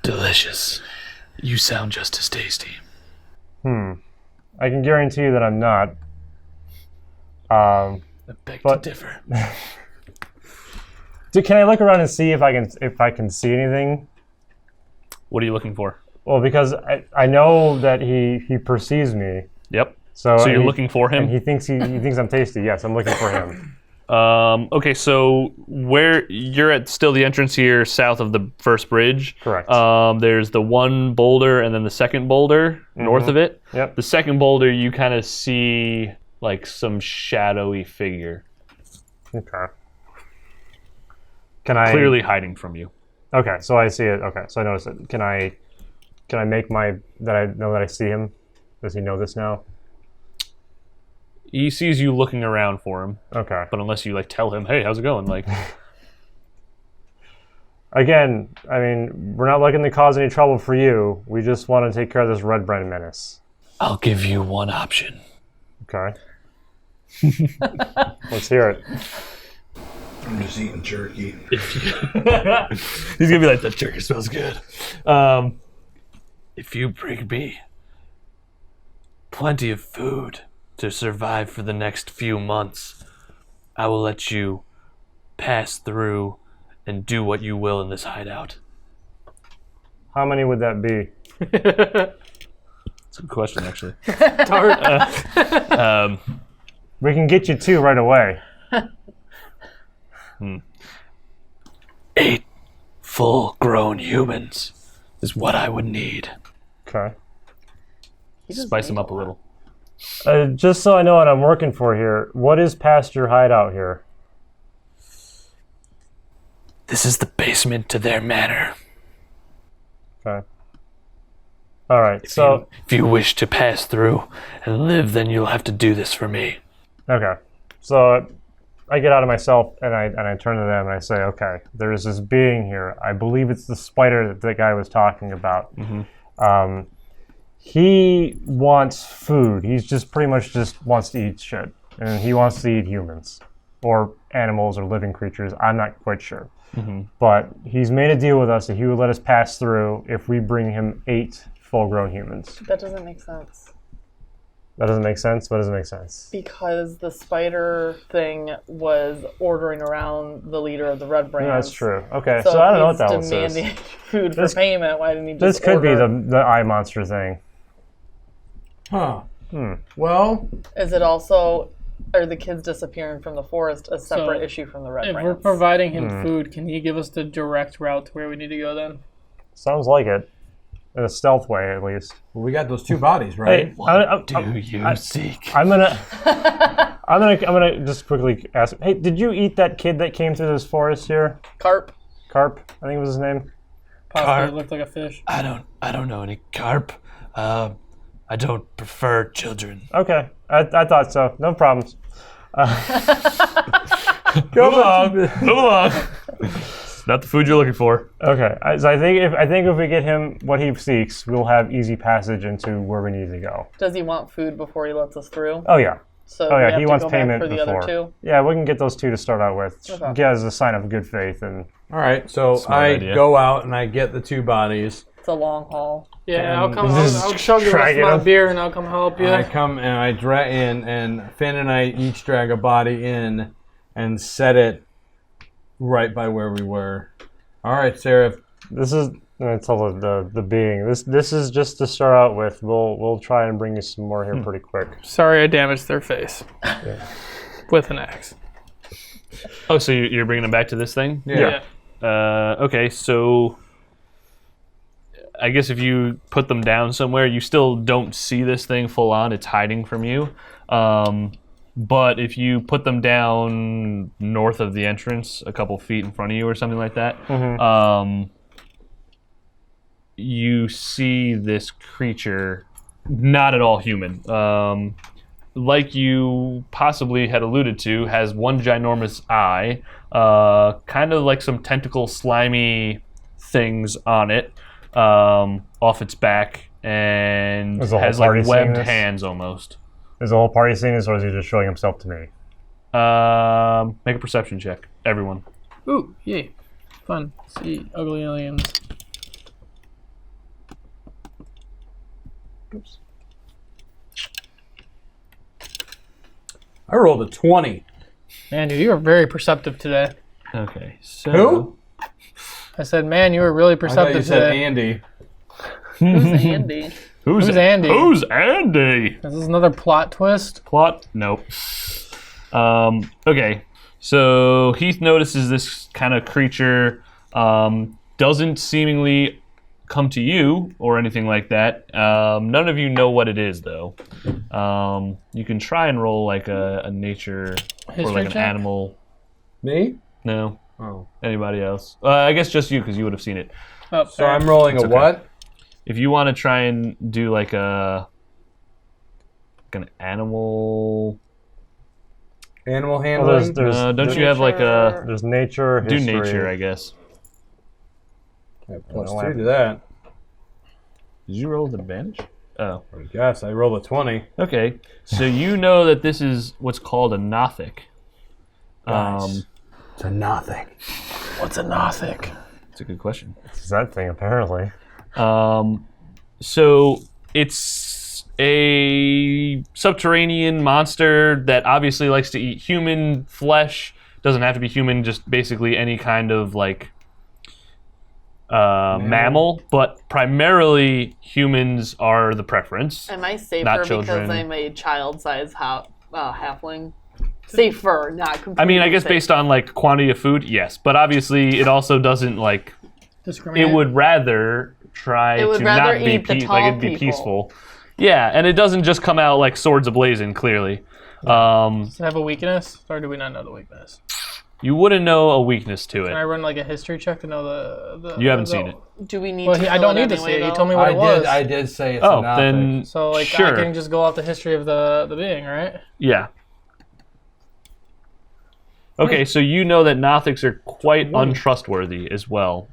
Delicious. You sound just as tasty. I can guarantee you that I'm not. I beg But- to differ. Can I look around and see if I can see anything? What are you looking for? Well, because I know that he perceives me. Yep. So So you're he- looking for And him? he thinks he thinks I'm tasty. Yes, I'm looking for him. Okay, so where you're at still the entrance here south of the first bridge. Correct. There's the one boulder and then the second boulder north of it. Yep. The second boulder you kind of see like some shadowy figure Okay. Can I clearly hiding from you. Okay, so I see it. Okay, so I notice it. Can I make that I know that I see him? Does he know this now? He sees you looking around for him, Okay. but unless you like tell him, "Hey, how's it going?" Like, Again, I mean, we're not looking to cause any trouble for you. We just want to take care of this red brand menace. I'll give you one option. Okay. Let's hear it. I'm just eating jerky. he's gonna be like, "That jerky smells good." If you bring me plenty of food to survive for the next few months, I will let you pass through and do what you will in this hideout. How many would that be? That's a good question, actually. We can get you 2 right away. 8 full-grown humans is what I would need. Okay. Spice him up a little. Just so I know what I'm working for here, what is past your hideout here? This is the basement to their manor. Okay. All right. So If you wish to pass through and live, then you'll have to do this for me. okay. So I get out of myself and I turn to them and I say, okay, there is this being here. I believe it's the spider that the guy was talking about. He wants food. He's just pretty much just wants to eat shit, and he wants to eat humans or animals or living creatures. I'm not quite sure. But he's made a deal with us that he would let us pass through if we bring him 8 full-grown humans. That doesn't make sense. That doesn't make sense? What doesn't make sense? Because the spider thing was ordering around the leader of the Red Brands. Yeah, that's true. Okay, So, so I don't know what if that one he's says. demanding food for This- payment. Why didn't he just This could be order? the eye monster thing. Huh. Well, Is it also, are the kids disappearing from the forest a separate So, issue from the Red If Brands? we're providing him food, can he give us the direct route to where we need to go then? Sounds like it. In a stealth way, at least. we got those 2 bodies, right? Hey, Do you seek? I'm gonna just quickly ask. Hey, did you eat that kid that came through this forest here? Carp? Carp, I think was his name. Possibly Carp. looked like a fish. I don't know any carp. I don't prefer children. Okay, I thought so. No problems. Move along. Not the food you're looking for. Okay, so I think if we get him what he seeks, we'll have easy passage into where we need to go. Does he want food before he lets us through? Oh yeah. So Oh we yeah, have he to wants go back payment for the before. other 2? Yeah, we can get those 2 to start out with. Okay. Get as a sign of good faith and All right, so I idea. go out and I get the 2 bodies. It's a long haul. Yeah, I'll come. Just I'll chug the rest dragging of my him. beer and I'll come help you. I come and I drag in, and Finn and I each drag a body in and set it right by where we were. All right, Sarah. this is. I tell the being. This is just to start out with. We'll try and bring you some more here pretty quick. Sorry, I damaged their face with an axe. Oh, so you're bringing them back to this thing? Yeah. Okay, so I guess if you put them down somewhere, you still don't see this thing full on. It's hiding from you. But if you put them down north of the entrance, a couple feet in front of you or something like that, you see this creature, not at all human. Like you possibly had alluded to, has one ginormous eye, kind of like some tentacle slimy things on it, off its back, and Is the whole has party like seeing webbed this? hands almost. Is the whole party seeing this, or is he just showing himself to me? Make a perception check, everyone. Ooh, yay. Fun. See ugly aliens. Oops. I rolled a 20. Man, dude, you were very perceptive today. Okay, so Who? I said, man, you were really I thought perceptive you said today. Andy. Who's Andy? Who's Andy? Who's Andy? Is this another plot twist? Plot? Nope. Okay, So Heath notices this kind of creature doesn't seemingly come to you or anything like that. None of you know what it is, though. You can try and roll like a nature or like an check? animal. Me? No. Oh. Anybody else? I guess just you, because you would have seen it. Oh, So I'm rolling a okay. what? If you want to try and do like an animal, Animal Well, handling? don't you have like a There's nature, do history. nature? I guess. I have plus No, 2 to that. Did you roll with advantage? Oh, I guess I rolled a 20. okay. So you know that this is what's called a Nothic. Nice. It's a nothing. what's a Nothic? That's a good question. It's that thing, apparently. So it's a subterranean monster that obviously likes to eat human flesh. Doesn't have to be human, just basically any kind of like mammal, but primarily humans are the preference. Am I safer Not because children. I'm a child-sized halfling? Safer, not completely I mean, I guess safe. based on like quantity of food, yes, but obviously it also doesn't like. Discriminate. It would rather try It would to rather not be eat the like tall it'd be people. peaceful. Yeah, and it doesn't just come out like swords ablazing. Clearly, Does it have a weakness, or do we not know the weakness? you wouldn't know a weakness to Can I it. run like a history check to know the You haven't seen it. Do we need Well, to I kill don't it need to anyway, see it. You though? told me what it was. I did say it's Oh, a nothing. then So like sure. I can just go off the history of the being, right? Yeah. Okay, so you know that Nothics are quite untrustworthy as well.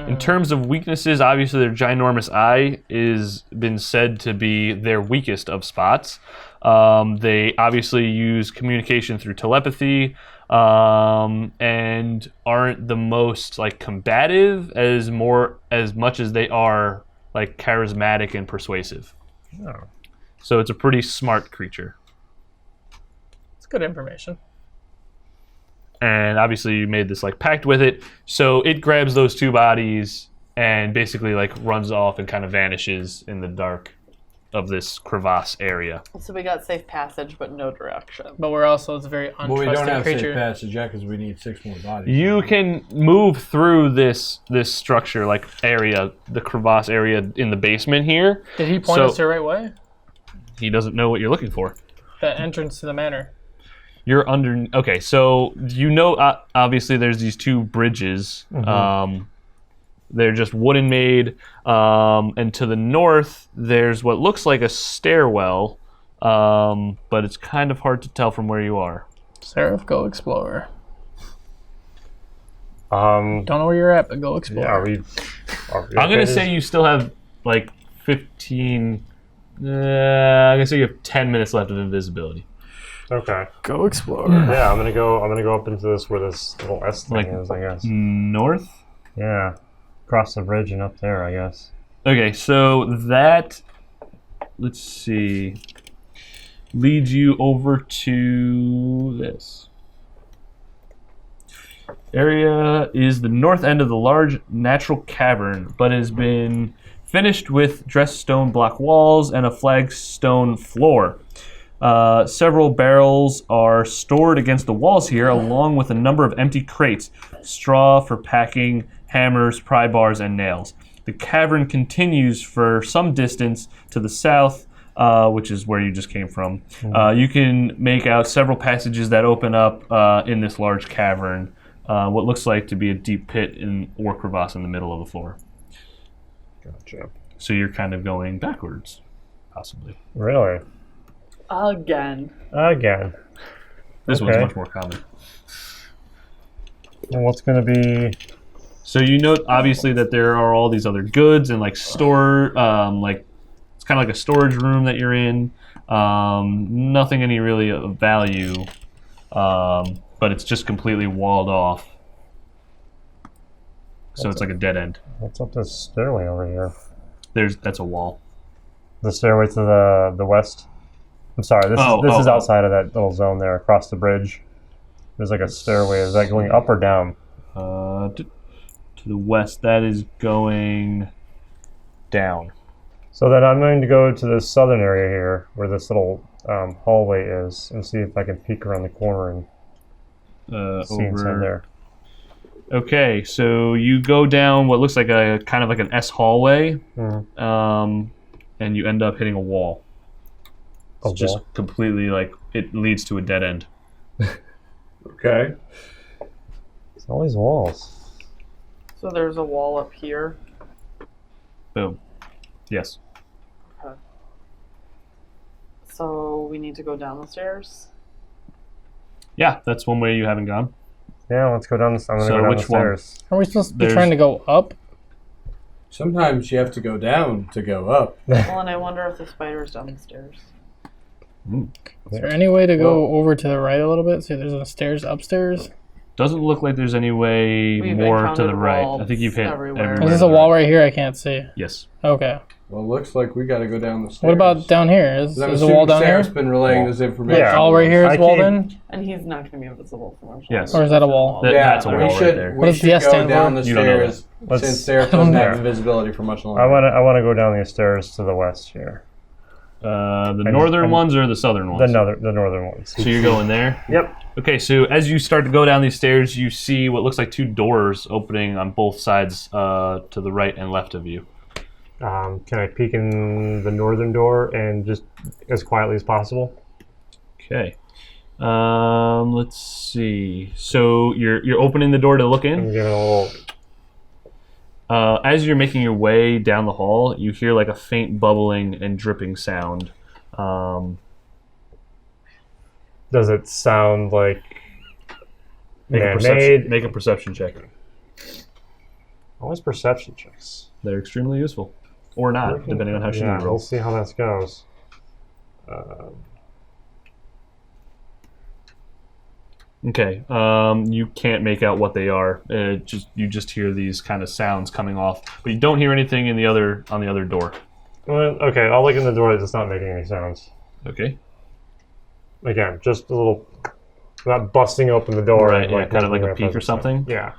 In terms of weaknesses, obviously their ginormous eye is been said to be their weakest of spots. They obviously use communication through telepathy, and aren't the most like combative as much as they are like charismatic and persuasive. Oh. So it's a pretty smart creature. It's good information. And obviously you made this like pact with it, so it grabs those two bodies and basically like runs off and kind of vanishes in the dark of this crevasse area. So we got safe passage, but no direction. But we're also it's a very But we don't untrusting have safe creature. passage yet because we need 6 more bodies. You can move through this structure, like area, the crevasse area in the basement here. Did he point So- us the right way? He doesn't know what you're looking for. The entrance to the manor. You're under. Okay, so you know, obviously there's these two bridges. They're just wooden made, and to the north there's what looks like a stairwell, but it's kind of hard to tell from where you are. Seraph, go explore. Um, Don't know where you're at, but go explore. yeah, are we I'm gonna okay say you still have like 15. I'm gonna say you have 10 minutes left of invisibility. Okay. Go explore. Yeah, I'm gonna go up into this where this little S thing Like- is, I guess. North. Yeah. Across the bridge and up there, I guess. Okay, so that, let's see, leads you over to this. Area is the north end of the large natural cavern, but has been finished with dressed stone block walls and a flagstone floor. Several barrels are stored against the walls here, along with a number of empty crates, straw for packing, hammers, pry bars, and nails. The cavern continues for some distance to the south, which is where you just came from. You can make out several passages that open up in this large cavern, what looks like to be a deep pit or crevasse in the middle of the floor. Gotcha. So you're kind of going backwards, possibly. Really? Again. Again. This one's Okay. much more common. And what's gonna be? So you note obviously that there are all these other goods and like store, like it's kind of like a storage room that you're in. Nothing any really of value, but it's just completely walled off. So it's like a dead end. What's up this stairway over here? That's a wall. The stairway to the west. I'm sorry. This is outside of that little zone there, across the bridge. There's like a stairway. Is that going up or down? To the west, that is going down. So then I'm going to go to the southern area here, where this little hallway is, and see if I can peek around the corner and See inside there. Okay, so you go down what looks like a kind of like an S hallway, and you end up hitting a wall. It's just completely like it leads to a dead end. Okay. It's all these walls. So there's a wall up here. Boom. Yes. Okay. So we need to go down the stairs. Yeah, that's one way you haven't gone. Yeah, let's go down the stairs. I'm So gonna go down which the one? stairs. Are we supposed to be There's- trying to go up? Sometimes you have to go down to go up. Well, and I wonder if the spider's down the stairs. Is there any way to go over to the right a little bit? See, there's a stairs upstairs. Doesn't look like there's any way We've more to encountered the right. I walls think you've hit everywhere. Is this a wall right here? I can't see. Yes. Okay. Well, it looks like we got to go down the stairs. What about down here? Is I'm a wall down Sarah's here? been relaying this information. Yeah. All right here I is wall keep- then? And he's not going to be invisible from our Yes. Or is that a wall? That's a wall we right should, there. We What does should the S go stand down for? the You don't know stairs Let's- since Sarah I don't doesn't know. have invisibility for much longer. I wanna go down these stairs to the west here. The northern ones or the southern ones? The northern ones. So you're going there? Yep. Okay, so as you start to go down these stairs, you see what looks like two doors opening on both sides to the right and left of you. Can I peek in the northern door and just as quietly as possible? Okay. Let's see. So you're opening the door to look I'm in. giving a little. As you're making your way down the hall, you hear like a faint bubbling and dripping sound. Does it sound like Make a man-made? perception check. Always perception checks. They're extremely useful, or not, depending on how shitty Yeah, you we'll roll. see how this goes. Okay. You can't make out what they are. You just hear these kind of sounds coming off, but you don't hear anything on the other door. Well, okay, I'll look in the door that's not making any sounds. Okay. Again, just a little. Not busting open the door. Right. and, Yeah. Kind of like making a peek or presence. something. Yeah.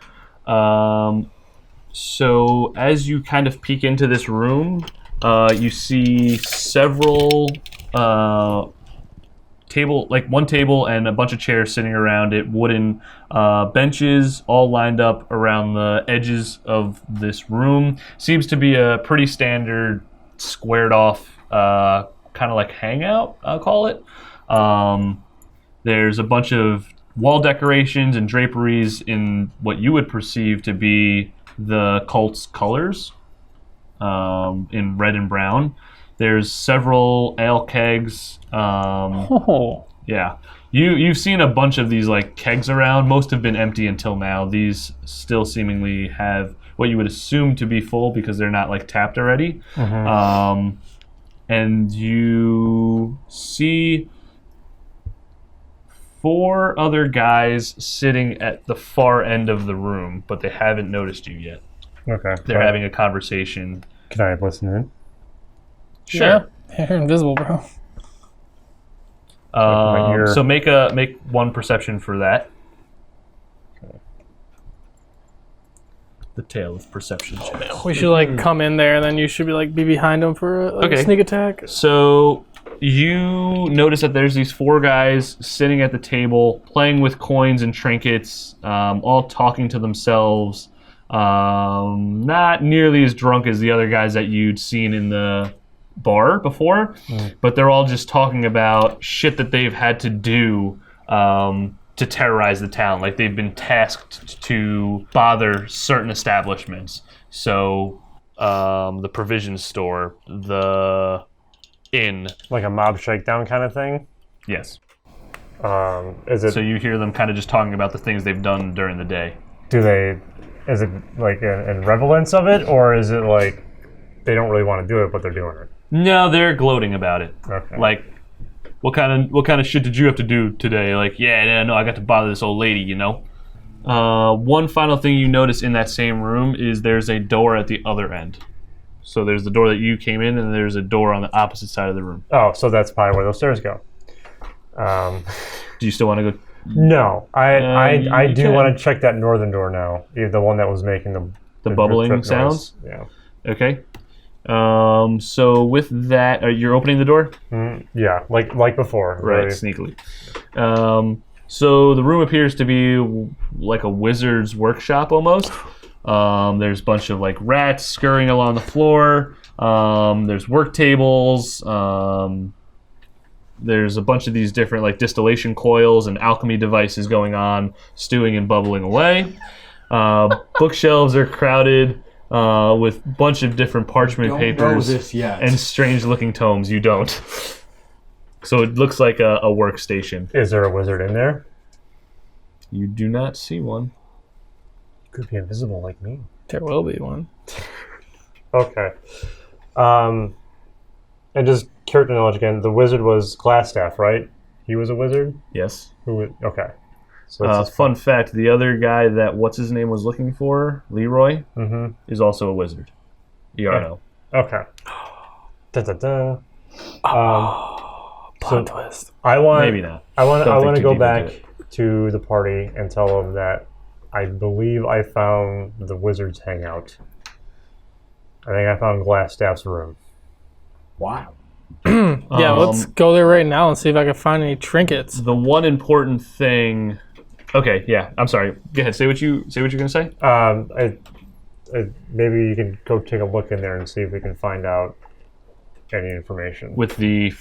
So as you kind of peek into this room, you see several one table and a bunch of chairs sitting around it, wooden benches all lined up around the edges of this room. Seems to be a pretty standard squared off kind of like hangout, I'll call it. There's a bunch of wall decorations and draperies in what you would perceive to be the cult's colors, in red and brown. There's several ale kegs. Oh. Yeah, you've seen a bunch of these like kegs around. Most have been empty until now. These still seemingly have what you would assume to be full because they're not like tapped already. And you see 4 other guys sitting at the far end of the room, but they haven't noticed you yet. Okay. They're having a conversation. Can I listen in? Sure. Yeah, you're invisible, bro. So make one perception for that. The tale of perception check. We should like come in there, and then you should be behind them for a Okay. sneak attack. So you notice that there's these 4 guys sitting at the table, playing with coins and trinkets, all talking to themselves. Not nearly as drunk as the other guys that you'd seen in the bar before, but they're all just talking about shit that they've had to do to terrorize the town. Like they've been tasked to bother certain establishments. So the provision store, the inn. Like a mob shakedown kind of thing? Yes. Is it? So you hear them kind of just talking about the things they've done during the day. Is it like in relevance of it, or is it like they don't really want to do it, but they're doing it? No, they're gloating about it. Okay. Like, what kind of shit did you have to do today? Like, yeah, no, I got to bother this old lady, you know? One final thing you notice in that same room is there's a door at the other end. So there's the door that you came in, and there's a door on the opposite side of the room. Oh, so that's probably where those stairs go. Do you still want to go? No, I you do can. want to check that northern door now. The one that was making the bubbling drip noise. sounds? Yeah. Okay. So with that, you're opening the door? Yeah, like before. Right, Really. sneakily. So the room appears to be like a wizard's workshop almost. There's a bunch of like rats scurrying along the floor. There's work tables. There's a bunch of these different like distillation coils and alchemy devices going on, stewing and bubbling away. Bookshelves are crowded with a bunch of different parchment papers and strange-looking tomes. You don't. So it looks like a workstation. Is there a wizard in there? You do not see one. Could be invisible like me. There will be one. Okay. And just character knowledge again. The wizard was Glassstaff, right? He was a wizard? Yes. Okay. So fun fact, the other guy that what's-his-name was looking for, Leroy, is also a wizard. Yarno. Okay. Da-da-da. Plot twist. Maybe not. I want to go deep back to the party and tell them that I believe I found the wizard's hangout. I think I found Glassstaff's room. Wow. Yeah, let's go there right now and see if I can find any trinkets. The one important thing. Okay, yeah. I'm sorry. Go ahead. Say what you're gonna say. Maybe you can go take a look in there and see if we can find out any information. With the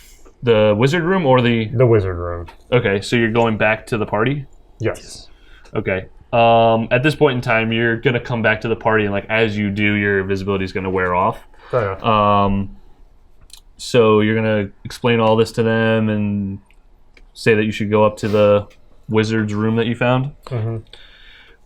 wizard room or the wizard room. Okay, so you're going back to the party. Yes. Okay. At this point in time, you're gonna come back to the party, and like as you do, your visibility is gonna wear off. Fair enough. So you're gonna explain all this to them and say that you should go up to the wizard's room that you found.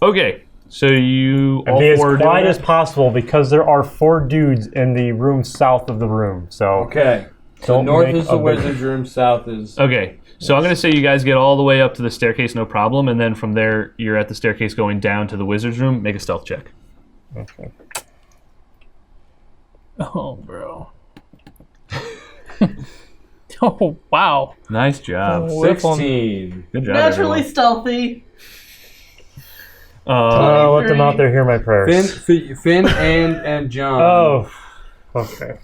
Okay, so you all be as four quiet doing as possible because there are 4 dudes in the room south of the room. So Okay. So Don't north make is a the big- wizard's room, south is... Okay, so I'm gonna say you guys get all the way up to the staircase, no problem, and then from there you're at the staircase going down to the wizard's room. Make a stealth check. Okay. Oh, bro. Oh, wow. Nice job. 16. Good job. Naturally everyone. stealthy. Let them out there hear my prayers. Finn and John. Oh. Okay.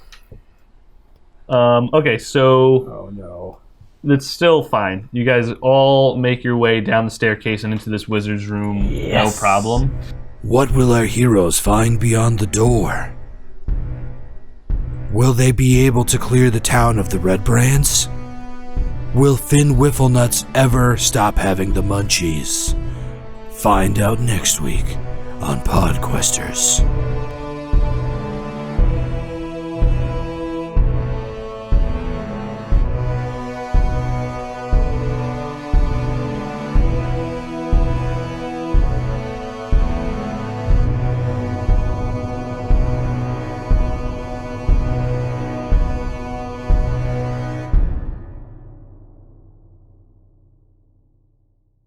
Okay, so Oh, no. it's still fine. You guys all make your way down the staircase and into this wizard's room, no problem. What will our heroes find beyond the door? Will they be able to clear the town of the Red Brands? Will Finn Whifflenuts ever stop having the munchies? Find out next week on Podquesters.